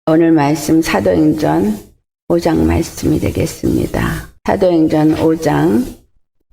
오늘 말씀 사도행전 5장 말씀이 되겠습니다. 사도행전 5장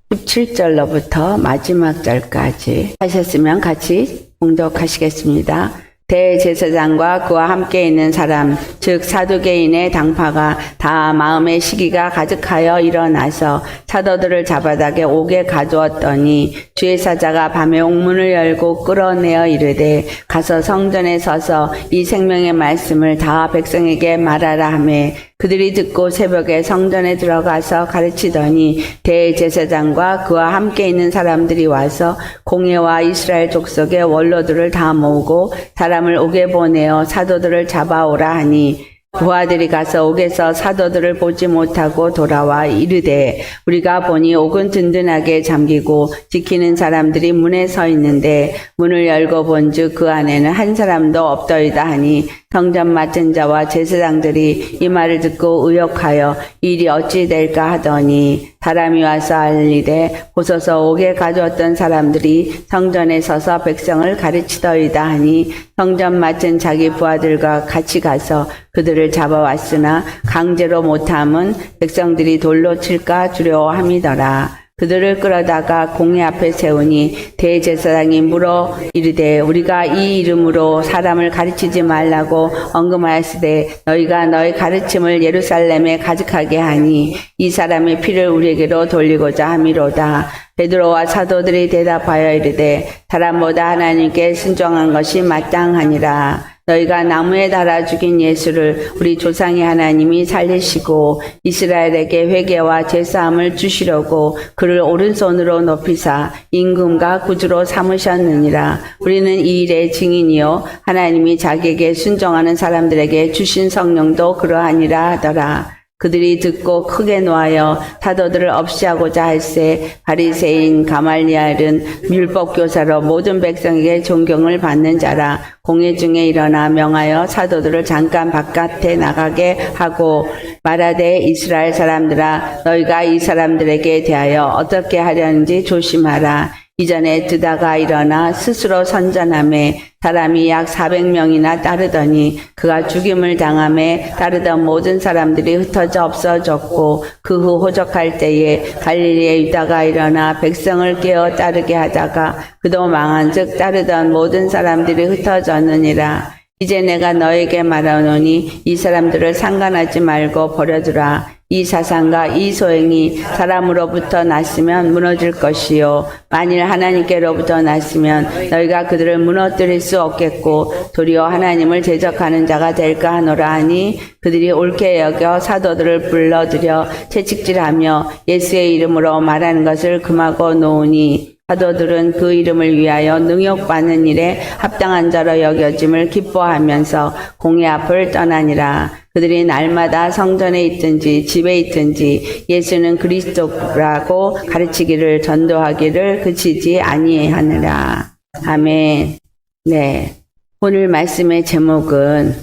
17절로부터 마지막 절까지 하셨으면 같이 봉독하시겠습니다. 대제사장과 그와 함께 있는 사람, 즉 사두개인의 당파가 다 마음의 시기가 가득하여 일어나서 사도들을 잡아다게 옥에 가두었더니 주의 사자가 밤에 옥문을 열고 끌어내어 이르되 가서 성전에 서서 이 생명의 말씀을 다 백성에게 말하라 하매 그들이 듣고 새벽에 성전에 들어가서 가르치더니 대제사장과 그와 함께 있는 사람들이 와서 공회와 이스라엘 족속의 원로들을 다 모으고 사람을 옥에 보내어 사도들을 잡아오라 하니 부하들이 가서 옥에서 사도들을 보지 못하고 돌아와 이르되 우리가 보니 옥은 든든하게 잠기고 지키는 사람들이 문에 서 있는데 문을 열고 본즉 그 안에는 한 사람도 없더이다 하니 성전 맡은 자와 제사장들이 이 말을 듣고 의혹하여 일이 어찌 될까 하더니 사람이 와서 알리되 보소서 옥에 가두었던 사람들이 성전에 서서 백성을 가르치더이다 하니 성전 맡은 자기 부하들과 같이 가서 그들을 잡아왔으나 강제로 못함은 백성들이 돌로 칠까 두려워함이더라. 그들을 끌어다가 공회 앞에 세우니 대제사장이 물어 이르되 우리가 이 이름으로 사람을 가르치지 말라고 언금하였으되 너희가 너희 가르침을 예루살렘에 가득하게 하니 이 사람의 피를 우리에게로 돌리고자 함이로다. 베드로와 사도들이 대답하여 이르되 사람보다 하나님께 순종한 것이 마땅하니라. 너희가 나무에 달아 죽인 예수를 우리 조상의 하나님이 살리시고 이스라엘에게 회개와 제사함을 주시려고 그를 오른손으로 높이사 임금과 구주로 삼으셨느니라. 우리는 이 일의 증인이요 하나님이 자기에게 순종하는 사람들에게 주신 성령도 그러하니라 하더라. 그들이 듣고 크게 노하여 사도들을 없이하고자 할세 바리새인 가말리엘은 율법교사로 모든 백성에게 존경을 받는 자라. 공회 중에 일어나 명하여 사도들을 잠깐 바깥에 나가게 하고 말하되 이스라엘 사람들아 너희가 이 사람들에게 대하여 어떻게 하려는지 조심하라. 이전에 드다가 일어나 스스로 선전하매 사람이 약 400명이나 따르더니 그가 죽임을 당함에 따르던 모든 사람들이 흩어져 없어졌고 그 후 호적할 때에 갈릴리의 유다가 일어나 백성을 깨어 따르게 하다가 그도 망한즉 따르던 모든 사람들이 흩어졌느니라. 이제 내가 너에게 말하노니 이 사람들을 상관하지 말고 버려두라. 이 사상과 이 소행이 사람으로부터 났으면 무너질 것이요 만일 하나님께로부터 났으면 너희가 그들을 무너뜨릴 수 없겠고 도리어 하나님을 대적하는 자가 될까 하노라 하니 그들이 옳게 여겨 사도들을 불러들여 채찍질하며 예수의 이름으로 말하는 것을 금하고 놓으니 사도들은 그 이름을 위하여 능욕받는 일에 합당한 자로 여겨짐을 기뻐하면서 공회 앞을 떠나니라. 그들이 날마다 성전에 있든지 집에 있든지 예수는 그리스도라고 가르치기를 전도하기를 그치지 아니하느라. 아멘. 네, 오늘 말씀의 제목은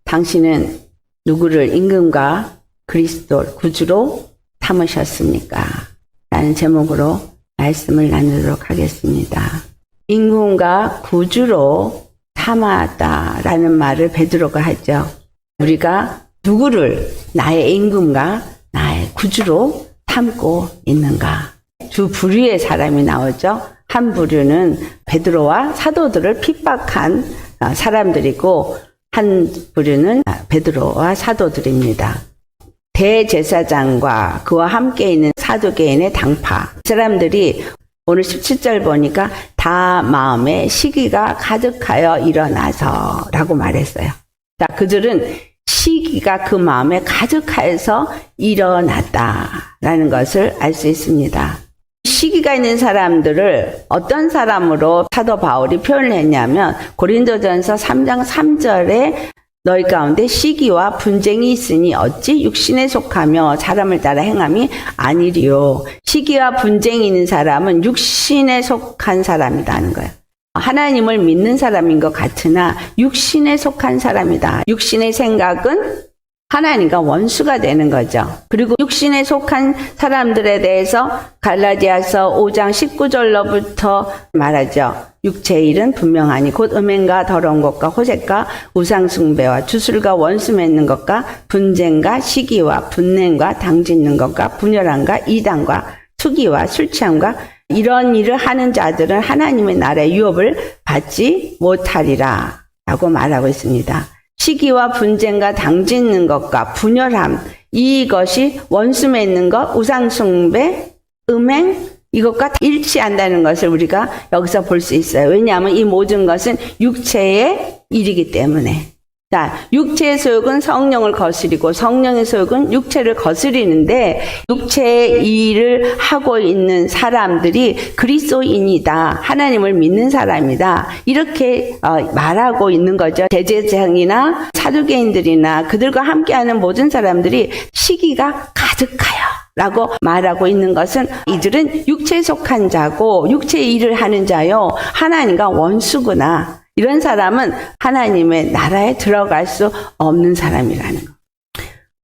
당신은 누구를 임금과 그리스도 구주로 삼으셨습니까? 라는 제목으로 말씀을 나누도록 하겠습니다. 임금과 구주로 삼았다라는 말을 베드로가 하죠. 우리가 누구를 나의 임금과 나의 구주로 삼고 있는가? 두 부류의 사람이 나오죠. 한 부류는 베드로와 사도들을 핍박한 사람들이고 한 부류는 베드로와 사도들입니다. 대제사장과 그와 함께 있는 사두개인의 당파 사람들이 오늘 17절 보니까 다 마음에 시기가 가득하여 일어나서 라고 말했어요. 자, 그들은 시기가 그 마음에 가득하여서 일어났다라는 것을 알 수 있습니다. 시기가 있는 사람들을 어떤 사람으로 사도 바울이 표현을 했냐면 고린도전서 3장 3절에 너희 가운데 시기와 분쟁이 있으니 어찌 육신에 속하며 사람을 따라 행함이 아니리요. 시기와 분쟁이 있는 사람은 육신에 속한 사람이라는 거예요. 하나님을 믿는 사람인 것 같으나 육신에 속한 사람이다. 육신의 생각은 하나님과 원수가 되는 거죠. 그리고 육신에 속한 사람들에 대해서 갈라디아서 5장 19절로부터 말하죠. 육체의 일은 분명하니 곧 음행과 더러운 것과 호색과 우상숭배와 주술과 원수 맺는 것과 분쟁과 시기와 분냄과 당짓는 것과 분열함과 이단과 투기와 술취함과 이런 일을 하는 자들은 하나님의 나라의 유업을 받지 못하리라 라고 말하고 있습니다. 시기와 분쟁과 당짓는 것과 분열함, 이것이 원수 맺는 것, 우상숭배, 음행, 이것과 일치한다는 것을 우리가 여기서 볼 수 있어요. 왜냐하면 이 모든 것은 육체의 일이기 때문에. 자, 육체의 소욕은 성령을 거스리고 성령의 소욕은 육체를 거스리는데 육체의 일을 하고 있는 사람들이 그리스도인이다. 하나님을 믿는 사람이다. 이렇게 말하고 있는 거죠. 대제사장이나 사두개인들이나 그들과 함께하는 모든 사람들이 시기가 가득하여 라고 말하고 있는 것은 이들은 육체에 속한 자고 육체의 일을 하는 자요. 하나님과 원수구나. 이런 사람은 하나님의 나라에 들어갈 수 없는 사람이라는 거.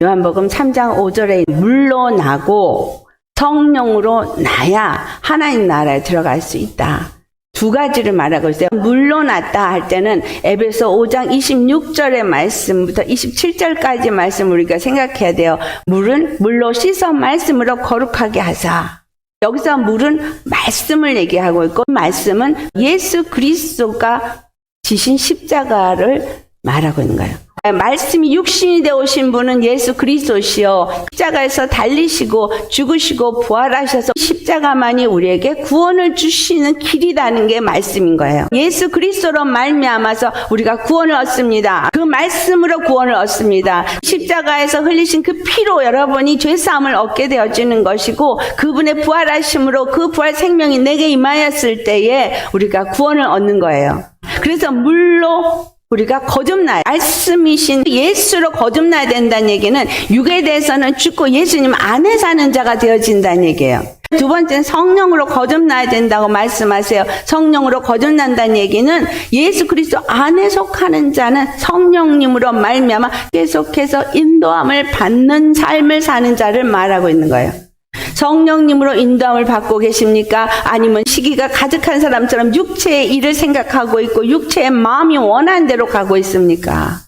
요한복음 3장 5절에 물로 나고 성령으로 나야 하나님 나라에 들어갈 수 있다. 두 가지를 말하고 있어요. 물로 났다 할 때는 에베소 5장 26절의 말씀부터 27절까지 말씀 우리가 생각해야 돼요. 물은 물로 씻어 말씀으로 거룩하게 하사. 여기서 물은 말씀을 얘기하고 있고 말씀은 예수 그리스도가 지신 십자가를 말하고 있는 거예요. 말씀이 육신이 되어 오신 분은 예수 그리스도시요 십자가에서 달리시고 죽으시고 부활하셔서 십자가만이 우리에게 구원을 주시는 길이라는 게 말씀인 거예요. 예수 그리스도로 말미암아서 우리가 구원을 얻습니다. 그 말씀으로 구원을 얻습니다. 십자가에서 흘리신 그 피로 여러분이 죄사함을 얻게 되어지는 것이고 그분의 부활하심으로 그 부활 생명이 내게 임하였을 때에 우리가 구원을 얻는 거예요. 그래서 물로 우리가 거듭나야 말씀이신 예수로 거듭나야 된다는 얘기는 육에 대해서는 죽고 예수님 안에 사는 자가 되어진다는 얘기예요. 두 번째는 성령으로 거듭나야 된다고 말씀하세요. 성령으로 거듭난다는 얘기는 예수 그리스도 안에 속하는 자는 성령님으로 말미암아 계속해서 인도함을 받는 삶을 사는 자를 말하고 있는 거예요. 성령님으로 인도함을 받고 계십니까? 아니면 시기가 가득한 사람처럼 육체의 일을 생각하고 있고 육체의 마음이 원하는 대로 가고 있습니까?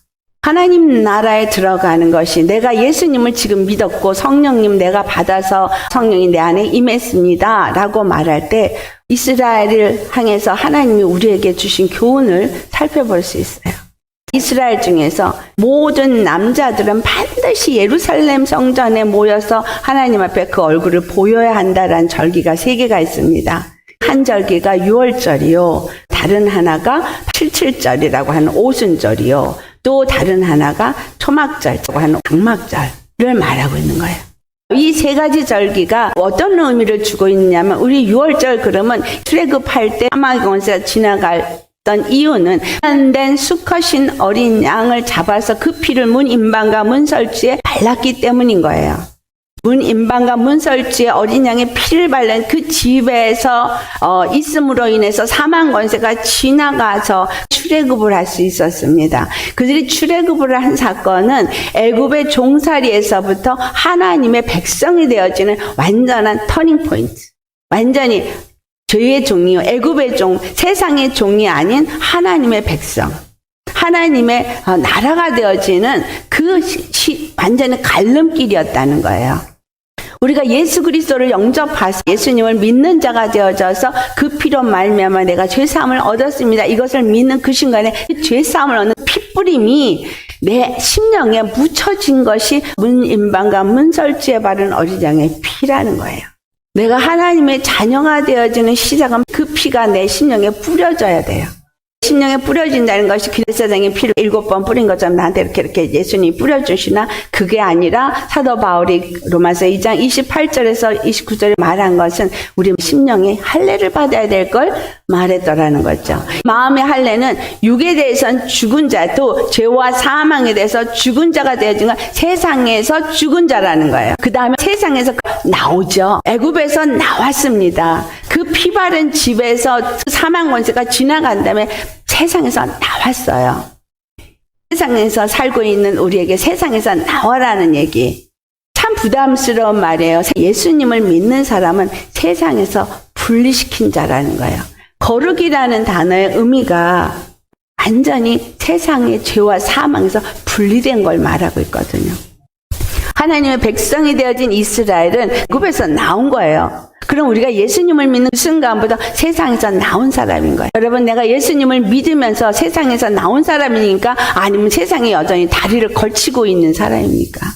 하나님 나라에 들어가는 것이 내가 예수님을 지금 믿었고 성령님 내가 받아서 성령이 내 안에 임했습니다 라고 말할 때 이스라엘을 향해서 하나님이 우리에게 주신 교훈을 살펴볼 수 있어요. 이스라엘 중에서 모든 남자들은 반드시 예루살렘 성전에 모여서 하나님 앞에 그 얼굴을 보여야 한다라는 절기가 3개가 있습니다. 한 절기가 6월절이요. 다른 하나가 77절이라고 하는 오순절이요. 또 다른 하나가 초막절이라고 하는 장막절을 말하고 있는 거예요. 이 3가지 절기가 어떤 의미를 주고 있냐면 우리 6월절 그러면 출애굽할 때 사마의 권세가 지나갈 이유는 된 수컷인 어린 양을 잡아서 그 피를 문 임방과 문설주에 발랐기 때문인 거예요. 문 임방과 문설주에 어린 양의 피를 발른 그 집에서 있음으로 인해서 사망 권세가 지나가서 출애굽을 할 수 있었습니다. 그들이 출애굽을 한 사건은 애굽의 종살이에서부터 하나님의 백성이 되어지는 완전한 터닝 포인트. 완전히 죄의 종이요, 애굽의 종, 세상의 종이 아닌 하나님의 백성, 하나님의 나라가 되어지는 그 완전히 갈림길이었다는 거예요. 우리가 예수 그리스도를 영접해서 예수님을 믿는 자가 되어져서 그 피로 말미암아 내가 죄사함을 얻었습니다. 이것을 믿는 그 순간에 그 죄사함을 얻는 피뿌림이 내 심령에 묻혀진 것이 문임방과 문설주에 바른 어린 양의 피라는 거예요. 내가 하나님의 자녀가 되어지는 시작은 그 피가 내 심령에 뿌려져야 돼요. 심령에 뿌려진다는 것이 기대사장의 피를 7번 뿌린 것처럼 나한테 이렇게 예수님이 뿌려주시나 그게 아니라 사도 바울이 로마서 2장 28절에서 29절에 말한 것은 우리 심령에 할례를 받아야 될 걸 말했더라는 거죠. 마음의 할례는 육에 대해서는 죽은 자, 또 죄와 사망에 대해서 죽은 자가 되어진 건 세상에서 죽은 자라는 거예요. 그 다음에 세상에서 나오죠. 애굽에서 나왔습니다. 그 피 바른 집에서 사망 권세가 지나간 다음에 세상에서 나왔어요. 세상에서 살고 있는 우리에게 세상에서 나와라는 얘기. 참 부담스러운 말이에요. 예수님을 믿는 사람은 세상에서 분리시킨 자라는 거예요. 거룩이라는 단어의 의미가 완전히 세상의 죄와 사망에서 분리된 걸 말하고 있거든요. 하나님의 백성이 되어진 이스라엘은 애굽에서 나온 거예요. 그럼 우리가 예수님을 믿는 순간부터 세상에서 나온 사람인 거예요. 여러분, 내가 예수님을 믿으면서 세상에서 나온 사람이니까 아니면 세상에 여전히 다리를 걸치고 있는 사람입니까?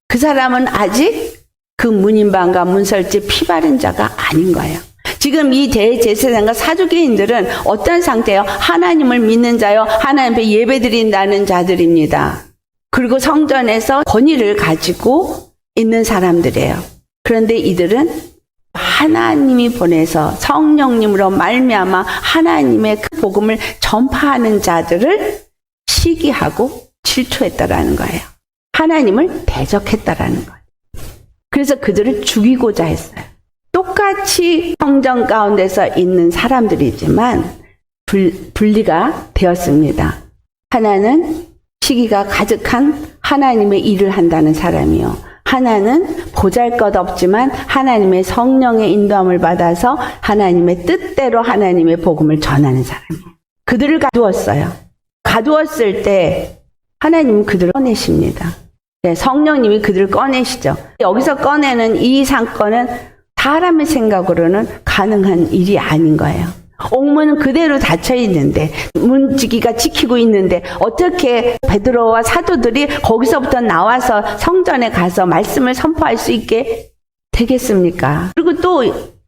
그 사람은 아직 그 문인방과 문설집 피 바른 자가 아닌 거예요. 지금 이 대제사장과 사두개인들은 어떤 상태예요? 하나님을 믿는 자요, 하나님 앞에 예배드린다는 자들입니다. 그리고 성전에서 권위를 가지고 있는 사람들이에요. 그런데 이들은 하나님이 보내서 성령님으로 말미암아 하나님의 그 복음을 전파하는 자들을 시기하고 질투했다라는 거예요. 하나님을 대적했다라는 거예요. 그래서 그들을 죽이고자 했어요. 똑같이 성전 가운데서 있는 사람들이지만 분리가 되었습니다. 하나는 시기가 가득한 하나님의 일을 한다는 사람이요, 하나는 보잘것없지만 하나님의 성령의 인도함을 받아서 하나님의 뜻대로 하나님의 복음을 전하는 사람이에요. 그들을 가두었어요. 가두었을 때 하나님은 그들을 꺼내십니다. 네, 성령님이 그들을 꺼내시죠. 여기서 꺼내는 이 사건은 사람의 생각으로는 가능한 일이 아닌 거예요. 옥문은 그대로 닫혀 있는데, 문지기가 지키고 있는데 어떻게 베드로와 사도들이 거기서부터 나와서 성전에 가서 말씀을 선포할 수 있게 되겠습니까? 그리고 또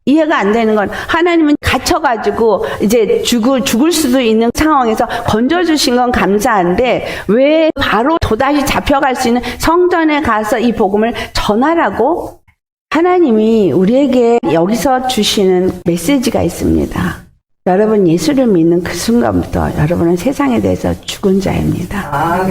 이해가 안 되는 건, 하나님은 갇혀가지고 이제 죽을 수도 있는 상황에서 건져주신 건 감사한데 왜 바로 또다시 잡혀갈 수 있는 성전에 가서 이 복음을 전하라고? 하나님이 우리에게 여기서 주시는 메시지가 있습니다. 여러분, 예수를 믿는 그 순간부터 여러분은 세상에 대해서 죽은 자입니다.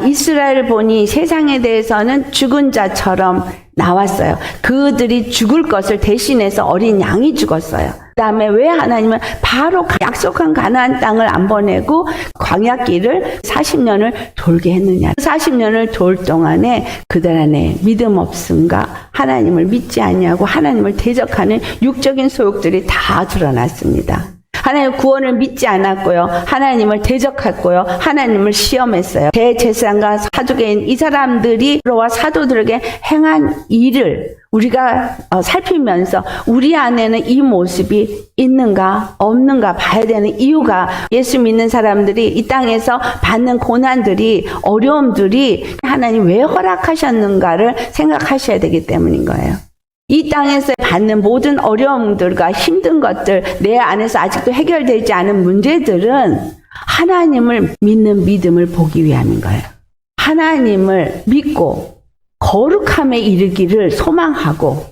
이스라엘을 보니 세상에 대해서는 죽은 자처럼 나왔어요. 그들이 죽을 것을 대신해서 어린 양이 죽었어요. 그 다음에 왜 하나님은 바로 약속한 가나안 땅을 안 보내고 광야길을 40년을 돌게 했느냐. 40년을 돌 동안에 그들 안에 믿음 없음과 하나님을 믿지 않냐고 하나님을 대적하는 육적인 소욕들이 다 드러났습니다. 하나님의 구원을 믿지 않았고요, 하나님을 대적했고요, 하나님을 시험했어요. 대제사장과 사두개인 이 사람들이 와 사도들에게 행한 일을 우리가 살피면서 우리 안에는 이 모습이 있는가 없는가 봐야 되는 이유가, 예수 믿는 사람들이 이 땅에서 받는 고난들이, 어려움들이 하나님 왜 허락하셨는가를 생각하셔야 되기 때문인 거예요. 이 땅에서 받는 모든 어려움들과 힘든 것들, 내 안에서 아직도 해결되지 않은 문제들은 하나님을 믿는 믿음을 보기 위함인 거예요. 하나님을 믿고 거룩함에 이르기를 소망하고,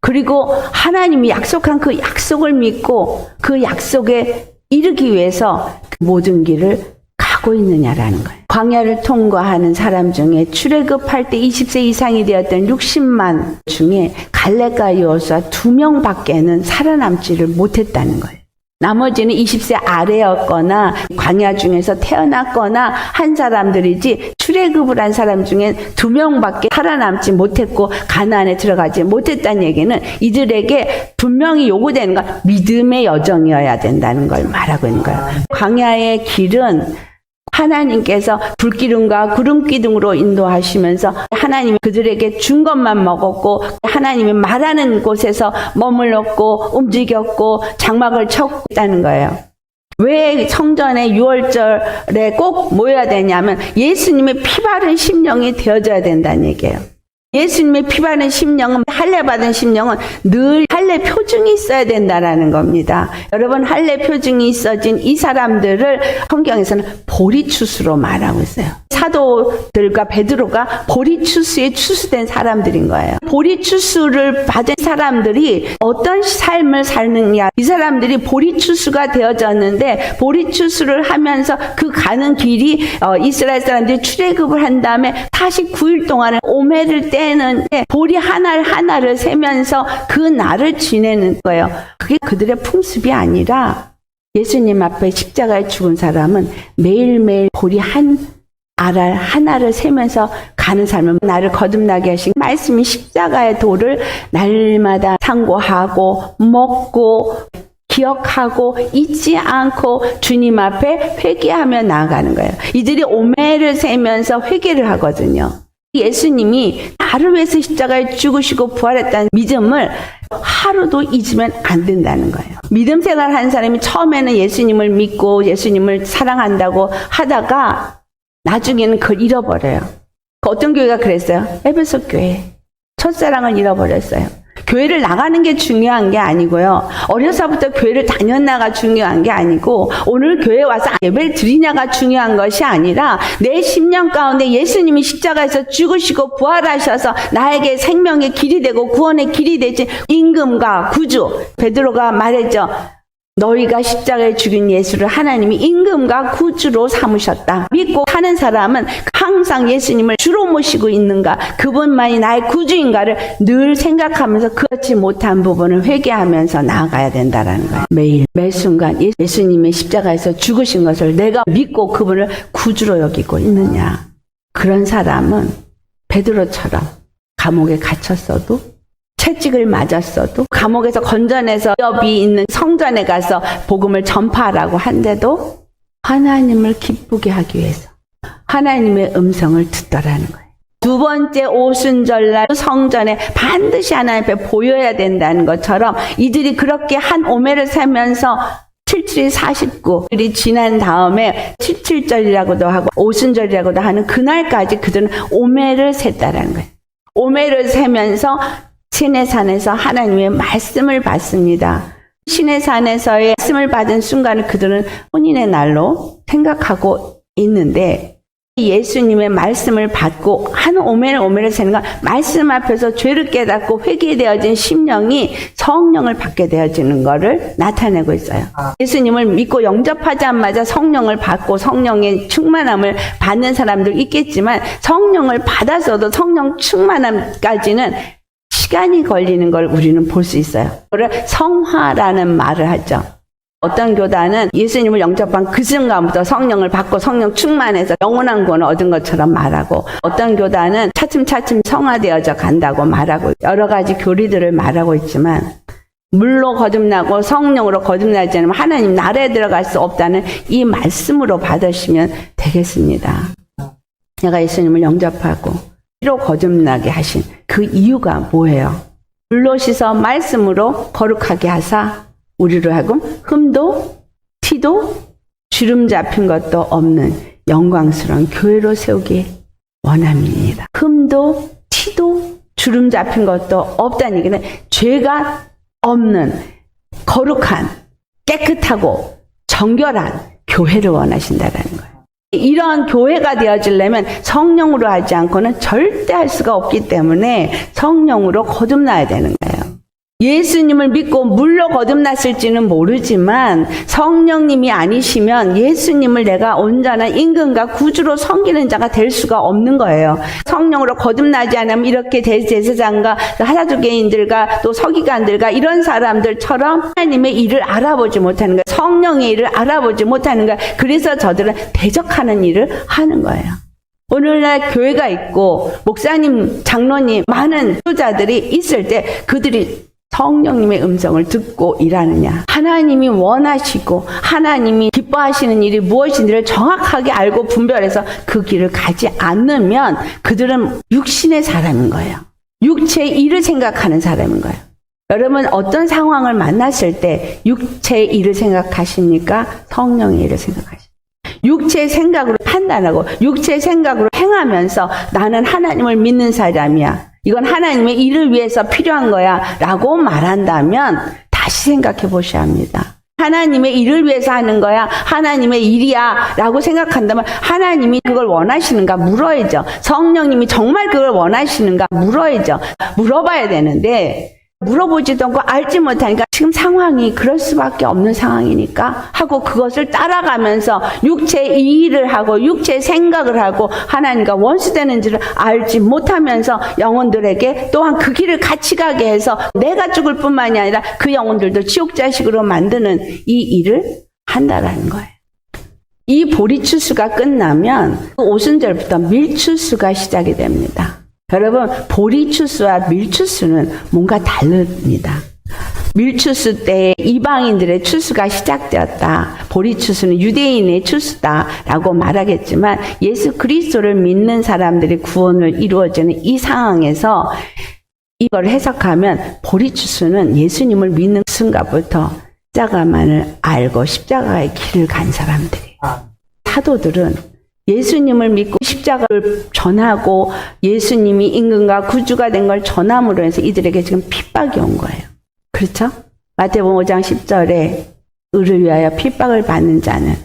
그리고 하나님이 약속한 그 약속을 믿고 그 약속에 이르기 위해서 그 모든 길을 가고 있느냐라는 거예요. 광야를 통과하는 사람 중에 출애굽할 때 20세 이상이 되었던 60만 중에 갈렙과 여호수아 2명밖에는 살아남지를 못했다는 거예요. 나머지는 20세 아래였거나 광야 중에서 태어났거나 한 사람들이지, 출애굽을 한 사람 중에 2명밖에 살아남지 못했고 가나안에 들어가지 못했다는 얘기는 이들에게 분명히 요구되는 건 믿음의 여정이어야 된다는 걸 말하고 있는 거예요. 광야의 길은 하나님께서 불기둥과 구름기둥으로 인도하시면서 하나님이 그들에게 준 것만 먹었고, 하나님이 말하는 곳에서 머물렀고 움직였고 장막을 쳤다는 거예요. 왜 성전에 6월절에 꼭 모여야 되냐면 예수님의 피 바른 심령이 되어져야 된다는 얘기예요. 예수님의 피 바른 심령은, 할례 받은 심령은 늘 할례 표징이 있어야 된다라는 겁니다. 여러분, 할례 표징이 있어진 이 사람들을 성경에서는 보리추수로 말하고 있어요. 사도들과 베드로가 보리추수에 추수된 사람들인 거예요. 보리추수를 받은 사람들이 어떤 삶을 사느냐, 이 사람들이 보리추수가 되어졌는데, 보리추수를 하면서 그 가는 길이 이스라엘 사람들이 출애굽을 한 다음에 49일 동안은 오매를 떼는데 보리 하나를 세면서 그 날을 지내는 거예요. 그게 그들의 풍습이 아니라, 예수님 앞에 십자가에 죽은 사람은 매일매일 보리 한 알알 하나를 세면서 가는 삶을 나를 거듭나게 하신 말씀이 십자가의 도를 날마다 상고하고 먹고 기억하고 잊지 않고 주님 앞에 회개하며 나아가는 거예요. 이들이 오매를 세면서 회개를 하거든요. 예수님이 나를 위해서 십자가에 죽으시고 부활했다는 믿음을 하루도 잊으면 안 된다는 거예요. 믿음 생활하는 사람이 처음에는 예수님을 믿고 예수님을 사랑한다고 하다가 나중에는 그걸 잃어버려요. 어떤 교회가 그랬어요? 에베소 교회. 첫사랑을 잃어버렸어요. 교회를 나가는 게 중요한 게 아니고요. 어려서부터 교회를 다녔나가 중요한 게 아니고 오늘 교회 와서 예배를 드리냐가 중요한 것이 아니라 내 심령 가운데 예수님이 십자가에서 죽으시고 부활하셔서 나에게 생명의 길이 되고 구원의 길이 되지 임금과 구주. 베드로가 말했죠. 너희가 십자가에 죽인 예수를 하나님이 임금과 구주로 삼으셨다. 믿고 하는 사람은 항상 예수님을 주로 모시고 있는가, 그분만이 나의 구주인가를 늘 생각하면서 그렇지 못한 부분을 회개하면서 나아가야 된다는 거예요. 매일 매 순간 예수님의 십자가에서 죽으신 것을 내가 믿고 그분을 구주로 여기고 있느냐. 그런 사람은 베드로처럼 감옥에 갇혔어도 채찍을 맞았어도 감옥에서 건져내서 위협이 있는 성전에 가서 복음을 전파하라고 한데도 하나님을 기쁘게 하기 위해서 하나님의 음성을 듣더라는 거예요. 두 번째 오순절날 성전에 반드시 하나님 앞에 보여야 된다는 것처럼 이들이 그렇게 한 오매를 세면서 77, 49일이 지난 다음에 77절이라고도 하고 오순절이라고도 하는 그날까지 그들은 오매를 셌다라는 거예요. 오매를 세면서 시내산에서 하나님의 말씀을 받습니다. 시내산에서의 말씀을 받은 순간을 그들은 혼인의 날로 생각하고 있는데 예수님의 말씀을 받고 한 오매를 세는 건 말씀 앞에서 죄를 깨닫고 회개되어진 심령이 성령을 받게 되어지는 것을 나타내고 있어요. 예수님을 믿고 영접하자마자 성령을 받고 성령의 충만함을 받는 사람들 있겠지만 성령을 받아서도 성령 충만함까지는 시간이 걸리는 걸 우리는 볼 수 있어요. 그걸 성화라는 말을 하죠. 어떤 교단은 예수님을 영접한 그 순간부터 성령을 받고 성령 충만해서 영원한 구원을 얻은 것처럼 말하고 어떤 교단은 차츰차츰 성화되어져 간다고 말하고 여러 가지 교리들을 말하고 있지만 물로 거듭나고 성령으로 거듭나지 않으면 하나님 나라에 들어갈 수 없다는 이 말씀으로 받으시면 되겠습니다. 내가 예수님을 영접하고 피로 거듭나게 하신 그 이유가 뭐예요? 물로 씻어 말씀으로 거룩하게 하사 우리로 하여금 흠도 티도 주름 잡힌 것도 없는 영광스러운 교회로 세우기 원함입니다. 흠도 티도 주름 잡힌 것도 없다는 얘기는 죄가 없는 거룩한 깨끗하고 정결한 교회를 원하신다는 거예요. 이런 교회가 되어지려면 성령으로 하지 않고는 절대 할 수가 없기 때문에 성령으로 거듭나야 되는 거예요. 예수님을 믿고 물로 거듭났을지는 모르지만 성령님이 아니시면 예수님을 내가 온전한 임금과 구주로 섬기는 자가 될 수가 없는 거예요. 성령으로 거듭나지 않으면 이렇게 대제사장과 하사두개인들과 또 서기관들과 이런 사람들처럼 하나님의 일을 알아보지 못하는 거예요. 성령의 일을 알아보지 못하는 거예요. 그래서 저들은 대적하는 일을 하는 거예요. 오늘날 교회가 있고 목사님, 장로님, 많은 교자들이 있을 때 그들이 성령님의 음성을 듣고 일하느냐. 하나님이 원하시고 하나님이 기뻐하시는 일이 무엇인지를 정확하게 알고 분별해서 그 길을 가지 않으면 그들은 육신의 사람인 거예요. 육체의 일을 생각하는 사람인 거예요. 여러분 어떤 상황을 만났을 때 육체의 일을 생각하십니까? 성령의 일을 생각하십니까? 육체의 생각으로 판단하고 육체의 생각으로 행하면서 나는 하나님을 믿는 사람이야. 이건 하나님의 일을 위해서 필요한 거야 라고 말한다면 다시 생각해 보셔야 합니다. 하나님의 일을 위해서 하는 거야, 하나님의 일이야 라고 생각한다면 하나님이 그걸 원하시는가 물어야죠. 성령님이 정말 그걸 원하시는가 물어야죠. 물어봐야 되는데 물어보지도 않고 알지 못하니까 지금 상황이 그럴 수밖에 없는 상황이니까 하고 그것을 따라가면서 육체의 일을 하고 육체의 생각을 하고 하나님과 원수되는지를 알지 못하면서 영혼들에게 또한 그 길을 같이 가게 해서 내가 죽을 뿐만이 아니라 그 영혼들도 지옥 자식으로 만드는 이 일을 한다라는 거예요. 이 보리추수가 끝나면 그 오순절부터 밀추수가 시작이 됩니다. 여러분, 보리추수와 밀추수는 뭔가 다릅니다. 밀추수 때 이방인들의 추수가 시작되었다. 보리추수는 유대인의 추수다라고 말하겠지만 예수 그리스도를 믿는 사람들이 구원을 이루어지는 이 상황에서 이걸 해석하면 보리추수는 예수님을 믿는 순간부터 십자가만을 알고 십자가의 길을 간 사람들이에요. 사도들은 예수님을 믿고 십자가를 전하고 예수님이 임금과 구주가 된 걸 전함으로 해서 이들에게 지금 핍박이 온 거예요. 그렇죠? 마태복음 5장 10절에 의를 위하여 핍박을 받는 자는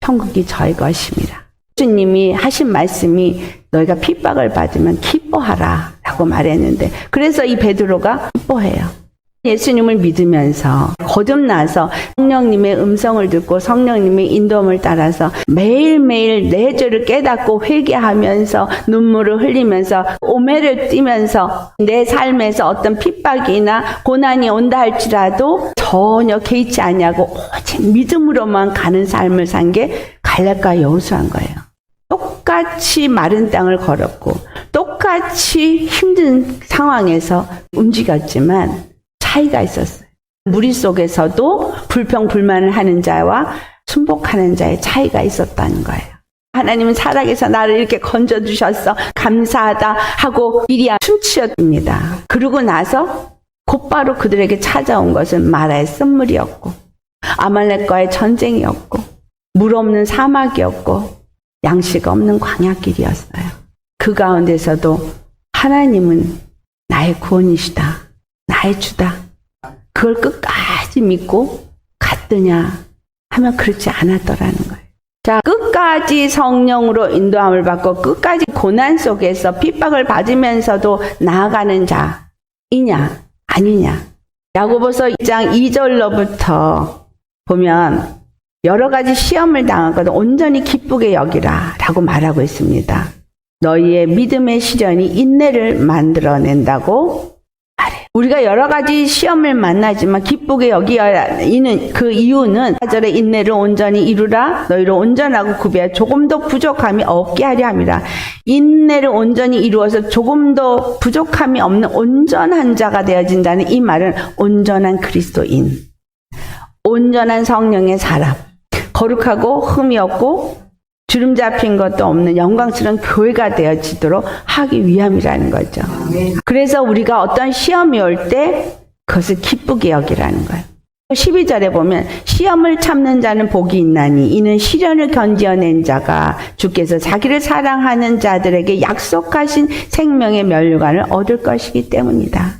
천국이 저의 것입니다. 예수님이 하신 말씀이 너희가 핍박을 받으면 기뻐하라 라고 말했는데, 그래서 이 베드로가 기뻐해요. 예수님을 믿으면서 거듭나서 성령님의 음성을 듣고 성령님의 인도함을 따라서 매일매일 내 죄를 깨닫고 회개하면서 눈물을 흘리면서 오매를 띠면서 내 삶에서 어떤 핍박이나 고난이 온다 할지라도 전혀 개의치 아니하고 오직 믿음으로만 가는 삶을 산 게 갈렙과 여호수아인 거예요. 똑같이 마른 땅을 걸었고 똑같이 힘든 상황에서 움직였지만 차이가 있었어요. 무리 속에서도 불평불만을 하는 자와 순복하는 자의 차이가 있었다는 거예요. 하나님은 살아계셔 나를 이렇게 건져주셨어 감사하다 하고 이리야 춤추었습니다. 그러고 나서 곧바로 그들에게 찾아온 것은 마라의 쓴물이었고 아말렉과의 전쟁이었고 물 없는 사막이었고 양식 없는 광야길이었어요. 그 가운데서도 하나님은 나의 구원이시다. 나의 주다. 그걸 끝까지 믿고 갔더냐 하면 그렇지 않았더라는 거예요. 자, 끝까지 성령으로 인도함을 받고 끝까지 고난 속에서 핍박을 받으면서도 나아가는 자이냐 아니냐. 야고보서 2장 2절로부터 보면 여러 가지 시험을 당하거든 온전히 기쁘게 여기라 라고 말하고 있습니다. 너희의 믿음의 시련이 인내를 만들어낸다고 우리가 여러 가지 시험을 만나지만 기쁘게 여기어야 하는 그 이유는 4절의 인내를 온전히 이루라 너희를 온전하고 구비하여 조금도 부족함이 없게 하려 함이라. 인내를 온전히 이루어서 조금도 부족함이 없는 온전한 자가 되어진다는 이 말은 온전한 그리스도인, 온전한 성령의 사람, 거룩하고 흠이 없고 주름 잡힌 것도 없는 영광스러운 교회가 되어지도록 하기 위함이라는 거죠. 그래서 우리가 어떤 시험이 올 때 그것을 기쁘게 여기라는 거예요. 12절에 보면 시험을 참는 자는 복이 있나니 이는 시련을 견디어낸 자가 주께서 자기를 사랑하는 자들에게 약속하신 생명의 면류관을 얻을 것이기 때문이다.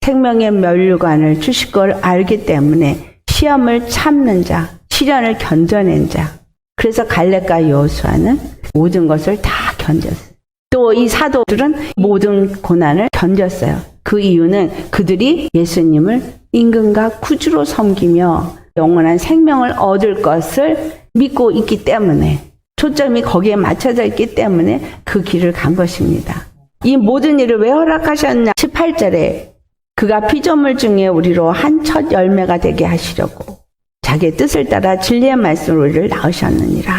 생명의 면류관을 주실 걸 알기 때문에 시험을 참는 자, 시련을 견뎌낸 자. 그래서 갈렙과 여호수아는 모든 것을 다 견뎠어요. 또 이 사도들은 모든 고난을 견뎠어요. 그 이유는 그들이 예수님을 임금과 구주로 섬기며 영원한 생명을 얻을 것을 믿고 있기 때문에 초점이 거기에 맞춰져 있기 때문에 그 길을 간 것입니다. 이 모든 일을 왜 허락하셨냐? 18절에 그가 피조물 중에 우리로 한 첫 열매가 되게 하시려고 자기의 뜻을 따라 진리의 말씀으로 우리를 낳으셨느니라.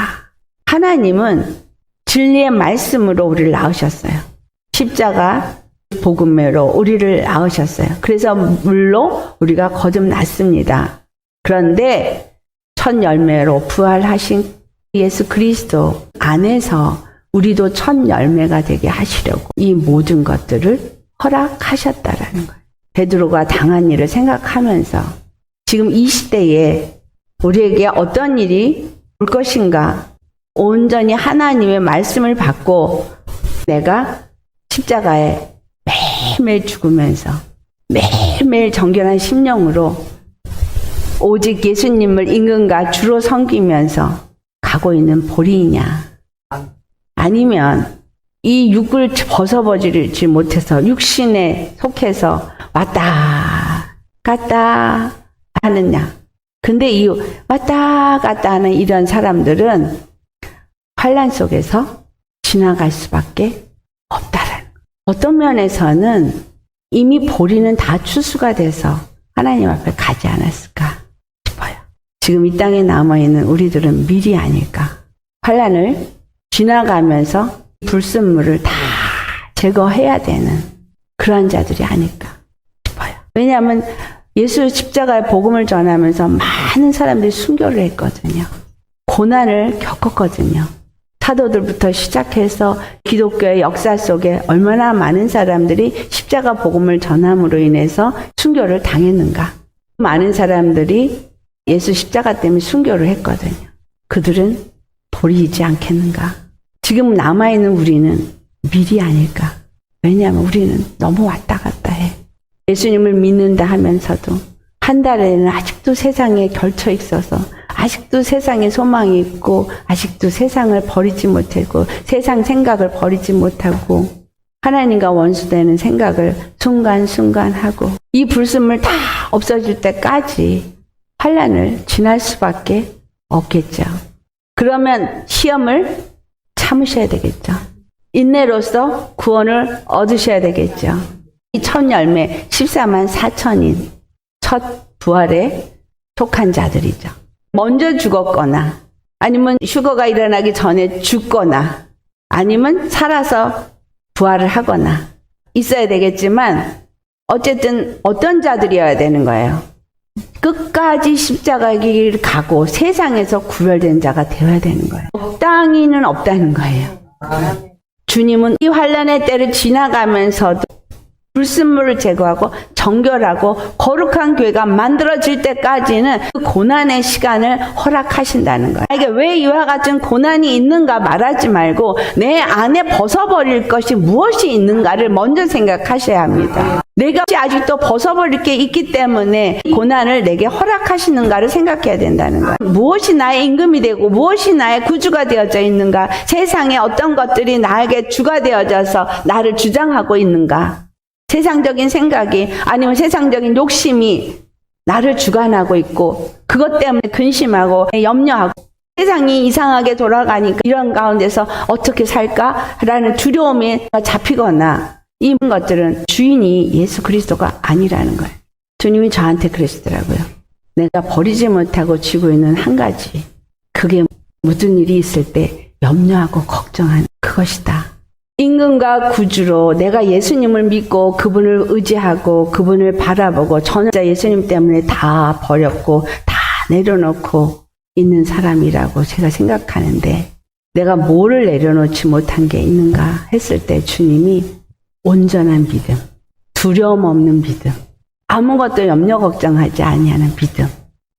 하나님은 진리의 말씀으로 우리를 낳으셨어요. 십자가 복음으로 우리를 낳으셨어요. 그래서 물로 우리가 거듭났습니다. 그런데 첫 열매로 부활하신 예수 그리스도 안에서 우리도 첫 열매가 되게 하시려고 이 모든 것들을 허락하셨다라는 거예요. 베드로가 당한 일을 생각하면서 지금 이 시대에 우리에게 어떤 일이 올 것인가? 온전히 하나님의 말씀을 받고 내가 십자가에 매일매일 죽으면서 매일매일 정결한 심령으로 오직 예수님을 임금과 주로 섬기면서 가고 있는 보리이냐? 아니면 이 육을 벗어버리지 못해서 육신에 속해서 왔다 갔다 하느냐? 근데 이 왔다 갔다 하는 이런 사람들은 환난 속에서 지나갈 수밖에 없다라는 거예요. 어떤 면에서는 이미 보리는 다 추수가 돼서 하나님 앞에 가지 않았을까 싶어요. 지금 이 땅에 남아있는 우리들은 미리 아닐까. 환란을 지나가면서 불순물을 다 제거해야 되는 그러한 자들이 아닐까 싶어요. 왜냐하면 예수 십자가의 복음을 전하면서 많은 사람들이 순교를 했거든요. 고난을 겪었거든요. 사도들부터 시작해서 기독교의 역사 속에 얼마나 많은 사람들이 십자가 복음을 전함으로 인해서 순교를 당했는가. 많은 사람들이 예수 십자가 때문에 순교를 했거든요. 그들은 버리지 않겠는가. 지금 남아있는 우리는 미리 아닐까. 왜냐하면 우리는 너무 왔다 갔다 해. 예수님을 믿는다 하면서도 한 달에는 아직도 세상에 걸쳐 있어서 아직도 세상에 소망이 있고 아직도 세상을 버리지 못하고 세상 생각을 버리지 못하고 하나님과 원수되는 생각을 순간순간 하고 이 불순물 다 없어질 때까지 환란을 지날 수밖에 없겠죠. 그러면 시험을 참으셔야 되겠죠. 인내로서 구원을 얻으셔야 되겠죠. 이 첫 열매 14만 4천인 첫 부활에 속한 자들이죠. 먼저 죽었거나 아니면 휴거가 일어나기 전에 죽거나 아니면 살아서 부활을 하거나 있어야 되겠지만 어쨌든 어떤 자들이어야 되는 거예요. 끝까지 십자가의 길을 가고 세상에서 구별된 자가 되어야 되는 거예요. 적당히는 없다는 거예요. 주님은 이 환란의 때를 지나가면서도 불순물을 제거하고 정결하고 거룩한 교회가 만들어질 때까지는 그 고난의 시간을 허락하신다는 거예요. 이게 왜 이와 같은 고난이 있는가 말하지 말고 내 안에 벗어버릴 것이 무엇이 있는가를 먼저 생각하셔야 합니다. 내가 아직도 벗어버릴 게 있기 때문에 고난을 내게 허락하시는가를 생각해야 된다는 거예요. 무엇이 나의 임금이 되고 무엇이 나의 구주가 되어져 있는가, 세상에 어떤 것들이 나에게 주가 되어져서 나를 주장하고 있는가, 세상적인 생각이 아니면 세상적인 욕심이 나를 주관하고 있고 그것 때문에 근심하고 염려하고 세상이 이상하게 돌아가니까 이런 가운데서 어떻게 살까라는 두려움에 잡히거나 이 것들은 주인이 예수 그리스도가 아니라는 거예요. 주님이 저한테 그러시더라고요. 내가 버리지 못하고 쥐고 있는 한 가지, 그게 무슨 일이 있을 때 염려하고 걱정하는 그것이다. 임금과 구주로 내가 예수님을 믿고 그분을 의지하고 그분을 바라보고 저는 예수님 때문에 다 버렸고 다 내려놓고 있는 사람이라고 제가 생각하는데 내가 뭐를 내려놓지 못한 게 있는가 했을 때 주님이 온전한 믿음, 두려움 없는 믿음, 아무것도 염려 걱정하지 아니하는 믿음,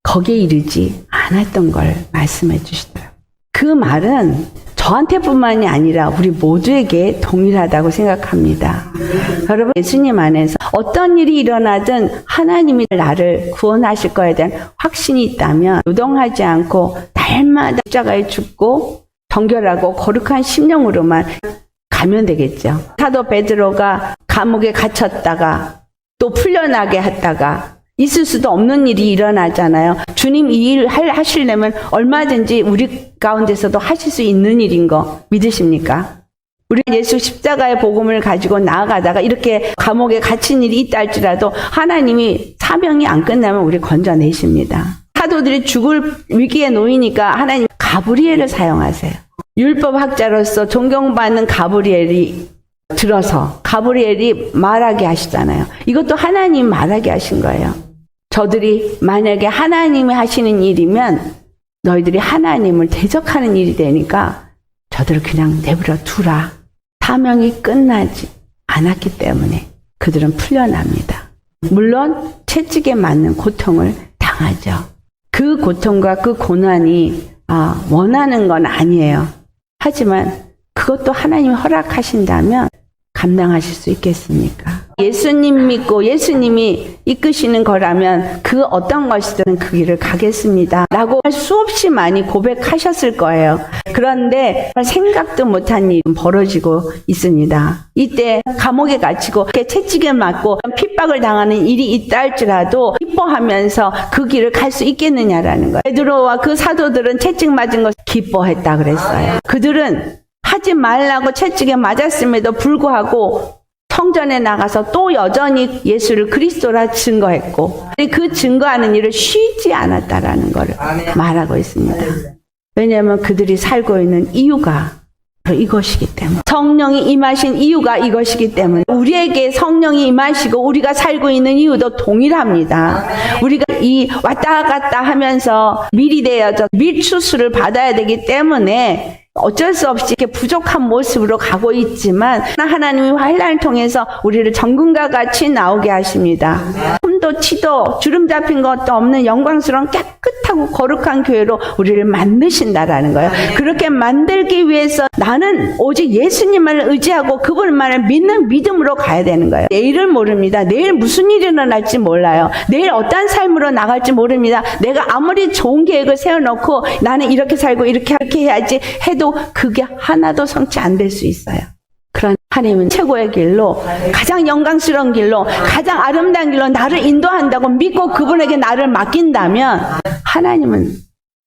거기에 이르지 않았던 걸 말씀해 주시더라고요. 그 말은 저한테뿐만이 아니라 우리 모두에게 동일하다고 생각합니다. 여러분, 예수님 안에서 어떤 일이 일어나든 하나님이 나를 구원하실 거에 대한 확신이 있다면 요동하지 않고 날마다 십자가에 죽고 정결하고 거룩한 심령으로만 가면 되겠죠. 사도 베드로가 감옥에 갇혔다가 또 풀려나게 했다가 있을 수도 없는 일이 일어나잖아요. 주님 이 일 하시려면 얼마든지 우리 가운데서도 하실 수 있는 일인 거 믿으십니까? 우리 예수 십자가의 복음을 가지고 나아가다가 이렇게 감옥에 갇힌 일이 있다 할지라도 하나님이 사명이 안 끝나면 우리 건져내십니다. 사도들이 죽을 위기에 놓이니까 하나님 가브리엘을 사용하세요. 율법학자로서 존경받는 가브리엘이 들어서 가브리엘이 말하게 하시잖아요. 이것도 하나님 말하게 하신 거예요. 저들이 만약에 하나님이 하시는 일이면 너희들이 하나님을 대적하는 일이 되니까 저들을 그냥 내버려 두라. 사명이 끝나지 않았기 때문에 그들은 풀려납니다. 물론 채찍에 맞는 고통을 당하죠. 그 고통과 그 고난이 원하는 건 아니에요. 하지만 그것도 하나님이 허락하신다면 감당하실 수 있겠습니까? 예수님 믿고 예수님이 이끄시는 거라면 그 어떤 것이든 그 길을 가겠습니다 라고 수없이 많이 고백하셨을 거예요. 그런데 생각도 못한 일이 벌어지고 있습니다. 이때 감옥에 갇히고 채찍에 맞고 핍박을 당하는 일이 있다 할지라도 기뻐하면서 그 길을 갈 수 있겠느냐라는 거예요. 베드로와 그 사도들은 채찍 맞은 것을 기뻐했다 그랬어요. 그들은 하지 말라고 채찍에 맞았음에도 불구하고 성전에 나가서 또 여전히 예수를 그리스도라 증거했고 그 증거하는 일을 쉬지 않았다라는 것을 말하고 있습니다. 왜냐하면 그들이 살고 있는 이유가 바로 이것이기 때문에, 성령이 임하신 이유가 이것이기 때문에 우리에게 성령이 임하시고 우리가 살고 있는 이유도 동일합니다. 우리가 이 왔다 갔다 하면서 미리 되어져 밀추수를 받아야 되기 때문에 어쩔 수 없이 이렇게 부족한 모습으로 가고 있지만 하나님이 환난을 통해서 우리를 정금과 같이 나오게 하십니다. 흠도 치도 주름 잡힌 것도 없는 영광스러운 깨끗하고 거룩한 교회로 우리를 만드신다라는 거예요. 그렇게 만들기 위해서 나는 오직 예수님만을 의지하고 그분만을 믿는 믿음으로 가야 되는 거예요. 내일을 모릅니다. 내일 무슨 일이 일어날지 몰라요. 내일 어떤 삶으로 나갈지 모릅니다. 내가 아무리 좋은 계획을 세워놓고 나는 이렇게 살고 이렇게 해야지 해도 그게 하나도 성취 안 될 수 있어요. 그런 하나님은 최고의 길로, 가장 영광스러운 길로, 가장 아름다운 길로 나를 인도한다고 믿고 그분에게 나를 맡긴다면 하나님은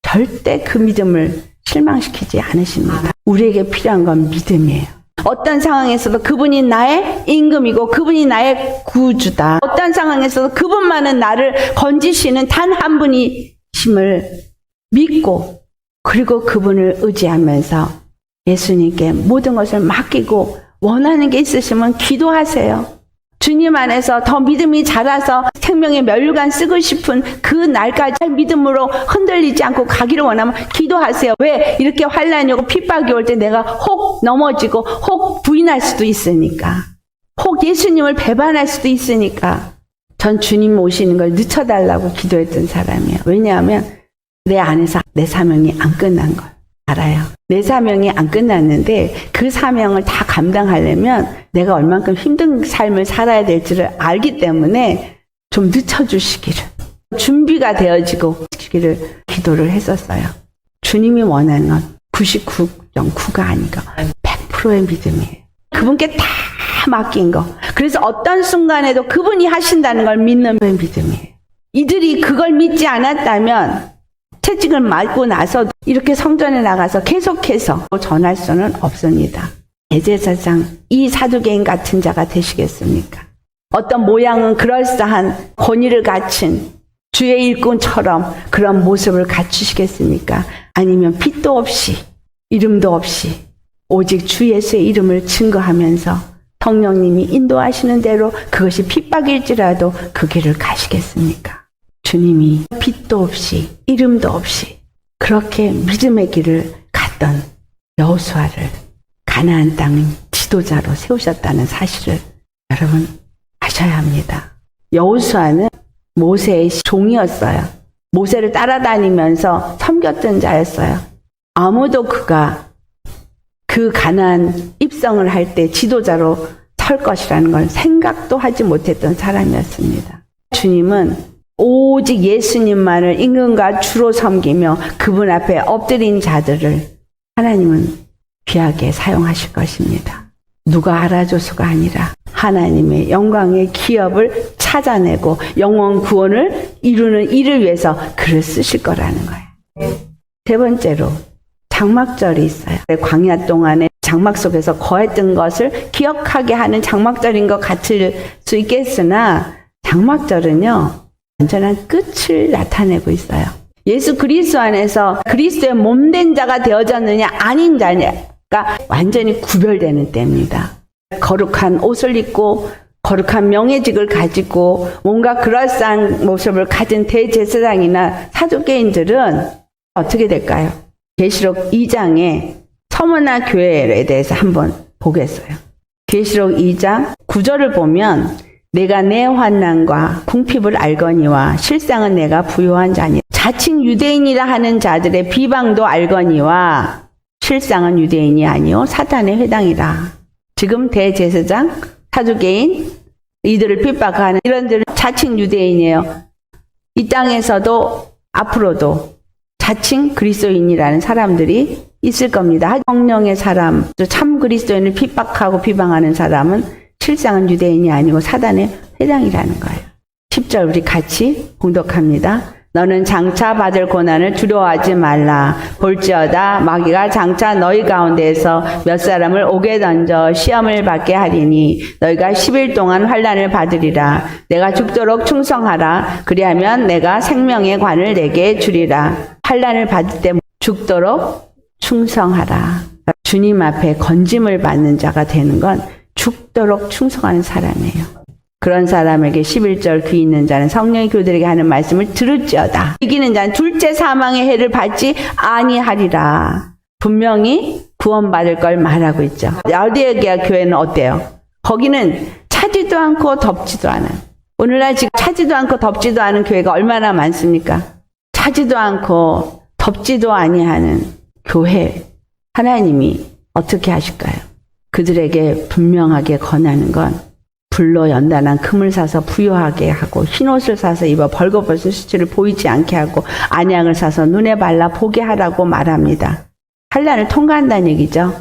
절대 그 믿음을 실망시키지 않으십니다. 우리에게 필요한 건 믿음이에요. 어떤 상황에서도 그분이 나의 임금이고 그분이 나의 구주다. 어떤 상황에서도 그분만은 나를 건지시는 단 한 분이심을 믿고 그리고 그분을 의지하면서 예수님께 모든 것을 맡기고 원하는 게 있으시면 기도하세요. 주님 안에서 더 믿음이 자라서 생명의 멸류관 쓰고 싶은 그 날까지 믿음으로 흔들리지 않고 가기를 원하면 기도하세요. 왜? 이렇게 환난이 오고 핍박이 올 때 내가 혹 넘어지고 혹 부인할 수도 있으니까, 혹 예수님을 배반할 수도 있으니까. 전 주님 오시는 걸 늦춰달라고 기도했던 사람이에요. 왜냐하면 내 안에서 내 사명이 안 끝난 걸 알아요. 내 사명이 안 끝났는데 그 사명을 다 감당하려면 내가 얼만큼 힘든 삶을 살아야 될지를 알기 때문에 좀 늦춰주시기를, 준비가 되어지기를 기도를 했었어요. 주님이 원하는 건 99.9가 아니고 100%의 믿음이에요. 그분께 다 맡긴 거. 그래서 어떤 순간에도 그분이 하신다는 걸 믿는 믿음이에요. 이들이 그걸 믿지 않았다면 채찍을 맞고 나서 이렇게 성전에 나가서 계속해서 전할 수는 없습니다. 대제사장 이 사두개인 같은 자가 되시겠습니까? 어떤 모양은 그럴싸한 권위를 갖춘 주의 일꾼처럼 그런 모습을 갖추시겠습니까? 아니면 빛도 없이 이름도 없이 오직 주 예수의 이름을 증거하면서 성령님이 인도하시는 대로 그것이 핍박일지라도 그 길을 가시겠습니까? 주님이 빛도 없이 이름도 없이 그렇게 믿음의 길을 갔던 여호수아를 가나안 땅 지도자로 세우셨다는 사실을 여러분 아셔야 합니다. 여호수아는 모세의 종이었어요. 모세를 따라다니면서 섬겼던 자였어요. 아무도 그가 그 가나안 입성을 할 때 지도자로 설 것이라는 걸 생각도 하지 못했던 사람이었습니다. 주님은 오직 예수님만을 임금과 주로 섬기며 그분 앞에 엎드린 자들을 하나님은 귀하게 사용하실 것입니다. 누가 알아줘서가 아니라 하나님의 영광의 기업을 찾아내고 영원 구원을 이루는 일을 위해서 그를 쓰실 거라는 거예요. 세 번째로 장막절이 있어요. 광야 동안에 장막 속에서 거했던 것을 기억하게 하는 장막절인 것 같을 수 있겠으나 장막절은요 완전한 끝을 나타내고 있어요. 예수 그리스도 안에서 그리스도의 몸된 자가 되어졌느냐 아닌 자냐가 완전히 구별되는 때입니다. 거룩한 옷을 입고 거룩한 명예직을 가지고 뭔가 그럴싸한 모습을 가진 대제사장이나 사두개인들은 어떻게 될까요? 계시록 2장에 서머나 교회에 대해서 한번 보겠어요. 계시록 2장 9절을 보면 내가 내 환난과 궁핍을 알거니와 실상은 내가 부요한 자니 자칭 유대인이라 하는 자들의 비방도 알거니와 실상은 유대인이 아니요 사탄의 회당이라. 지금 대제사장, 사두개인, 이들을 핍박하는 이런들은 자칭 유대인이에요. 이 땅에서도 앞으로도 자칭 그리스도인이라는 사람들이 있을 겁니다. 성령의 사람, 참 그리스도인을 핍박하고 비방하는 사람은 실상은 유대인이 아니고 사단의 회당이라는 거예요. 10절 우리 같이 봉독합니다. 너는 장차 받을 고난을 두려워하지 말라. 볼지어다 마귀가 장차 너희 가운데에서 몇 사람을 옥에 던져 시험을 받게 하리니 너희가 10일 동안 환난을 받으리라. 내가 죽도록 충성하라. 그리하면 내가 생명의 관을 내게 주리라. 환난을 받을 때 죽도록 충성하라. 주님 앞에 건짐을 받는 자가 되는 건 죽도록 충성하는 사람이에요. 그런 사람에게 11절 귀 있는 자는 성령이 그들에게 하는 말씀을 들을지어다. 이기는 자는 둘째 사망의 해를 받지 아니하리라. 분명히 구원받을 걸 말하고 있죠. 라오디게아 교회는 어때요? 거기는 차지도 않고 덥지도 않아요. 오늘날 지금 차지도 않고 덥지도 않은 교회가 얼마나 많습니까? 차지도 않고 덥지도 아니하는 교회, 하나님이 어떻게 하실까요? 그들에게 분명하게 권하는 건 불로 연단한 금을 사서 부유하게 하고 흰옷을 사서 입어 벌거벗은 수치를 보이지 않게 하고 안약을 사서 눈에 발라 보게 하라고 말합니다. 환난을 통과한다는 얘기죠.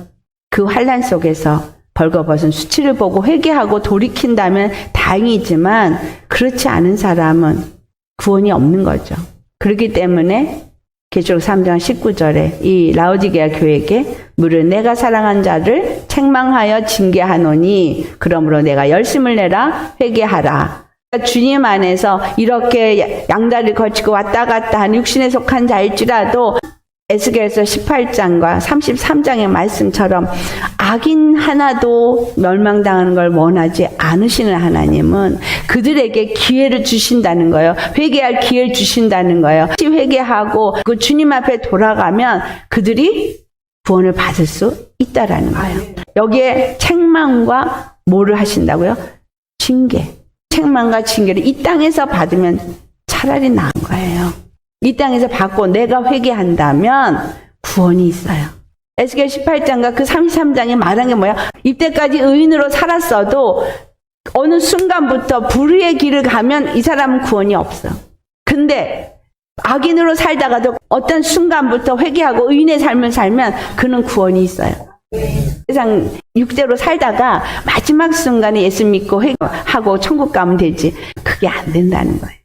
그 환난 속에서 벌거벗은 수치를 보고 회개하고 돌이킨다면 다행이지만 그렇지 않은 사람은 구원이 없는 거죠. 그렇기 때문에 계시록 3장 19절에 이 라오디게아 교회에게 무릇 내가 사랑한 자를 책망하여 징계하노니 그러므로 내가 열심을 내라 회개하라. 주님 안에서 이렇게 양다리를 거치고 왔다 갔다 한 육신에 속한 자일지라도 에스겔서 18장과 33장의 말씀처럼 악인 하나도 멸망당하는 걸 원하지 않으시는 하나님은 그들에게 기회를 주신다는 거예요. 회개할 기회를 주신다는 거예요. 회개하고 그 주님 앞에 돌아가면 그들이 구원을 받을 수 있다라는 거예요. 여기에 책망과 뭐를 하신다고요? 징계. 책망과 징계를 이 땅에서 받으면 차라리 나은 거예요. 이 땅에서 받고 내가 회개한다면 구원이 있어요. 에스겔 18장과 그 33장에 말한 게 뭐야? 이때까지 의인으로 살았어도 어느 순간부터 불의의 길을 가면 이 사람은 구원이 없어. 근데 악인으로 살다가도 어떤 순간부터 회개하고 의인의 삶을 살면 그는 구원이 있어요. 세상 육대로 살다가 마지막 순간에 예수 믿고 회개하고 천국 가면 되지. 그게 안 된다는 거예요.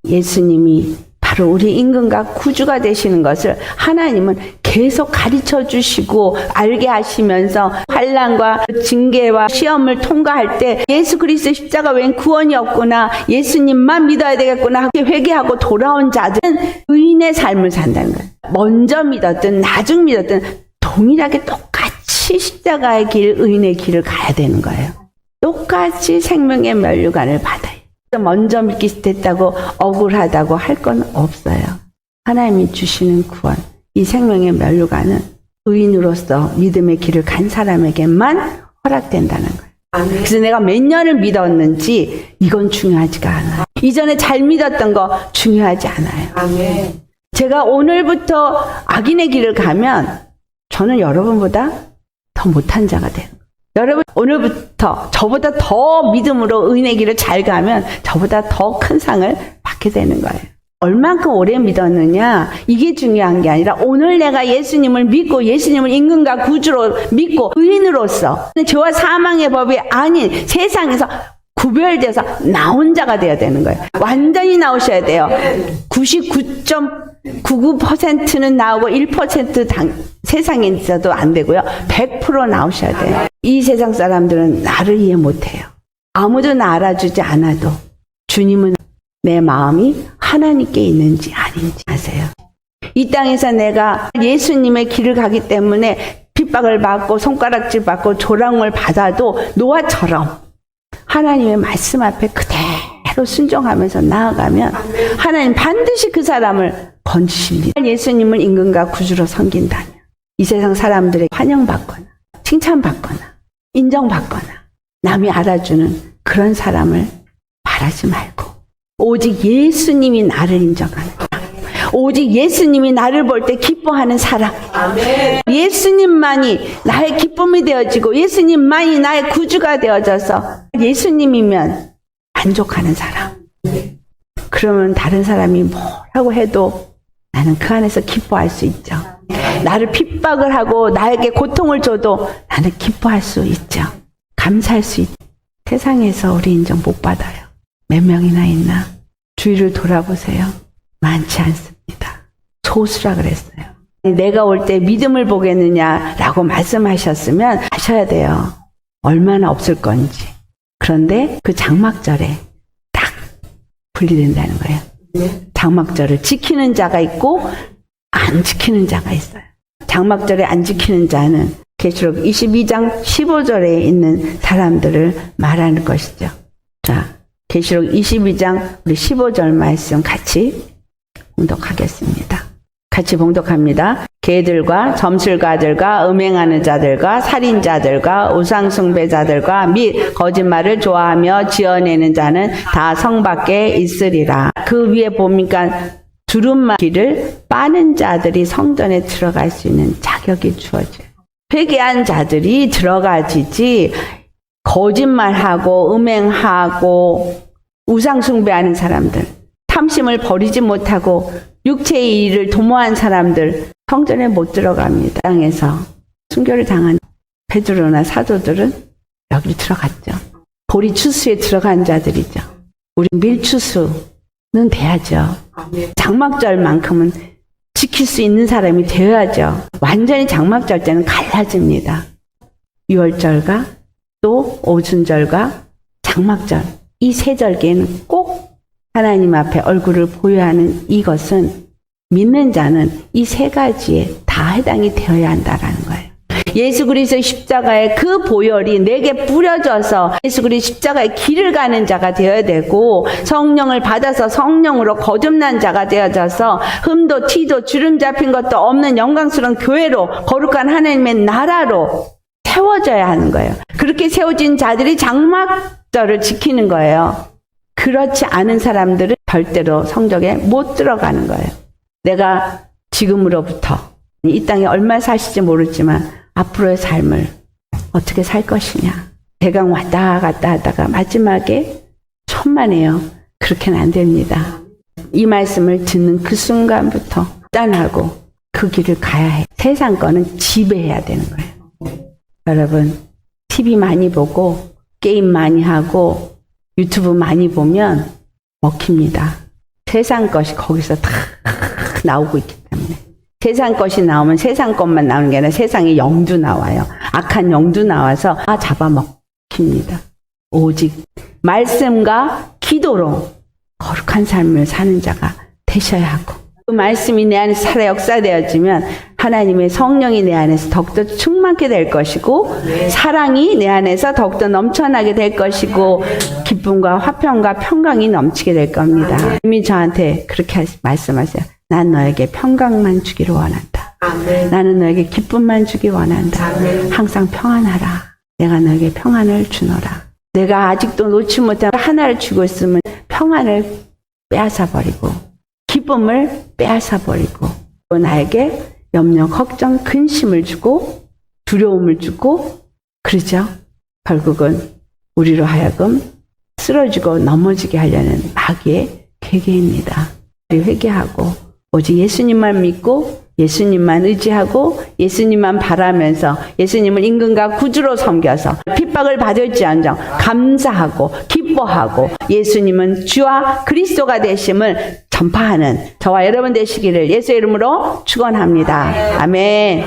예수님이 바로 우리 임금과 구주가 되시는 것을 하나님은 계속 가르쳐 주시고 알게 하시면서 환난과 징계와 시험을 통과할 때 예수 그리스도의 십자가 외엔 구원이 없구나, 예수님만 믿어야 되겠구나 회개하고 돌아온 자들은 의인의 삶을 산다는 거예요. 먼저 믿었든 나중 믿었든 동일하게 똑같이 십자가의 길, 의인의 길을 가야 되는 거예요. 똑같이 생명의 면류관을 받아요. 먼저 믿기 됐다고 억울하다고 할 건 없어요. 하나님이 주시는 구원, 이 생명의 면류관은 의인으로서 믿음의 길을 간 사람에게만 허락된다는 거예요. 그래서 내가 몇 년을 믿었는지 이건 중요하지가 않아요. 이전에 잘 믿었던 거 중요하지 않아요. 제가 오늘부터 악인의 길을 가면 저는 여러분보다 더 못한 자가 돼요. 여러분 오늘부터 저보다 더 믿음으로 의인의 길을 잘 가면 저보다 더 큰 상을 받게 되는 거예요. 얼만큼 오래 믿었느냐 이게 중요한 게 아니라 오늘 내가 예수님을 믿고 예수님을 임금과 구주로 믿고 의인으로서 죄와 사망의 법이 아닌 세상에서 구별돼서 나온 자가 되어야 되는 거예요. 완전히 나오셔야 돼요. 99.99%는 나오고 1% 세상에 있어도 안 되고요. 100% 나오셔야 돼요. 이 세상 사람들은 나를 이해 못해요. 아무도 나 알아주지 않아도 주님은 내 마음이 하나님께 있는지 아닌지 아세요. 이 땅에서 내가 예수님의 길을 가기 때문에 핍박을 받고 손가락질 받고 조롱을 받아도 노아처럼 하나님의 말씀 앞에 그대로 순종하면서 나아가면 하나님 반드시 그 사람을 건지십니다. 예수님을 임금과 구주로 섬긴다면 이 세상 사람들에게 환영받거나 칭찬받거나 인정받거나 남이 알아주는 그런 사람을 바라지 말고 오직 예수님이 나를 인정하는 오직 예수님이 나를 볼 때 기뻐하는 사람. 예수님만이 나의 기쁨이 되어지고 예수님만이 나의 구주가 되어져서 예수님이면 만족하는 사람. 그러면 다른 사람이 뭐라고 해도 나는 그 안에서 기뻐할 수 있죠. 나를 핍박을 하고 나에게 고통을 줘도 나는 기뻐할 수 있죠. 감사할 수 있죠. 세상에서 우리 인정 못 받아요. 몇 명이나 있나? 주위를 돌아보세요. 많지 않습니다. 소수라 그랬어요. 내가 올 때 믿음을 보겠느냐라고 말씀하셨으면 아셔야 돼요. 얼마나 없을 건지. 그런데 그 장막절에 딱 분리된다는 거예요. 장막절을 지키는 자가 있고 안 지키는 자가 있어요. 장막절에 안 지키는 자는 계시록 22장 15절에 있는 사람들을 말하는 것이죠. 자, 계시록 22장 우리 15절 말씀 같이 봉독하겠습니다. 같이 봉독합니다. 개들과 점술가들과 음행하는 자들과 살인자들과 우상숭배자들과 및 거짓말을 좋아하며 지어내는 자는 다 성 밖에 있으리라. 그 위에 보니까 두루마기를 빠는 자들이 성전에 들어갈 수 있는 자격이 주어져요. 회개한 자들이 들어가지지 거짓말하고 음행하고 우상숭배하는 사람들, 탐심을 버리지 못하고 육체의 일을 도모한 사람들 성전에 못 들어갑니다. 땅에서 순교를 당한 베드로나 사도들은 여기 들어갔죠. 보리추수에 들어간 자들이죠. 우리 밀추수는 돼야죠. 장막절만큼은 지킬 수 있는 사람이 되어야죠. 완전히 장막절 때는 갈라집니다. 유월절과 또 오순절과 장막절 이 세 절기에는 꼭 하나님 앞에 얼굴을 보여야 하는 이것은 믿는 자는 이 세 가지에 다 해당이 되어야 한다라는 거예요. 예수 그리스도의 십자가의 그 보혈이 내게 뿌려져서 예수 그리스도 십자가의 길을 가는 자가 되어야 되고 성령을 받아서 성령으로 거듭난 자가 되어져서 흠도 티도 주름 잡힌 것도 없는 영광스러운 교회로 거룩한 하나님의 나라로 세워져야 하는 거예요. 그렇게 세워진 자들이 장막절을 지키는 거예요. 그렇지 않은 사람들은 절대로 성전에 못 들어가는 거예요. 내가 지금으로부터 이 땅에 얼마 사실지 모르지만 앞으로의 삶을 어떻게 살 것이냐. 대강 왔다 갔다 하다가 마지막에 천만에요. 그렇게는 안 됩니다. 이 말씀을 듣는 그 순간부터 단하고 그 길을 가야 해. 세상 거는 지배해야 되는 거예요. 여러분, TV 많이 보고 게임 많이 하고 유튜브 많이 보면 먹힙니다. 세상 것이 거기서 다 나오고 있기 때문에. 세상 것이 나오면 세상 것만 나오는 게 아니라 세상의 영도 나와요. 악한 영도 나와서 잡아먹힙니다. 오직 말씀과 기도로 거룩한 삶을 사는 자가 되셔야 하고 그 말씀이 내 안에서 살아 역사되어지면 하나님의 성령이 내 안에서 더욱더 충만케 될 것이고 사랑이 내 안에서 더욱더 넘쳐나게 될 것이고 기쁨과 화평과 평강이 넘치게 될 겁니다. 이미 저한테 그렇게 말씀하세요. 난 너에게 평강만 주기를 원한다. 나는 너에게 기쁨만 주기 원한다. 항상 평안하라. 내가 너에게 평안을 주노라. 내가 아직도 놓지 못한 하나를 주고 있으면 평안을 빼앗아 버리고 기쁨을 빼앗아 버리고 나에게 염려, 걱정, 근심을 주고 두려움을 주고 그러죠. 결국은 우리로 하여금 쓰러지고 넘어지게 하려는 마귀의 계계입니다. 우리 회개하고 오직 예수님만 믿고 예수님만 의지하고 예수님만 바라면서 예수님을 임금과 구주로 섬겨서 핍박을 받을지언정 감사하고 기뻐하고 예수님은 주와 그리스도가 되심을 전파하는 저와 여러분 되시기를 예수의 이름으로 축원합니다. 아멘.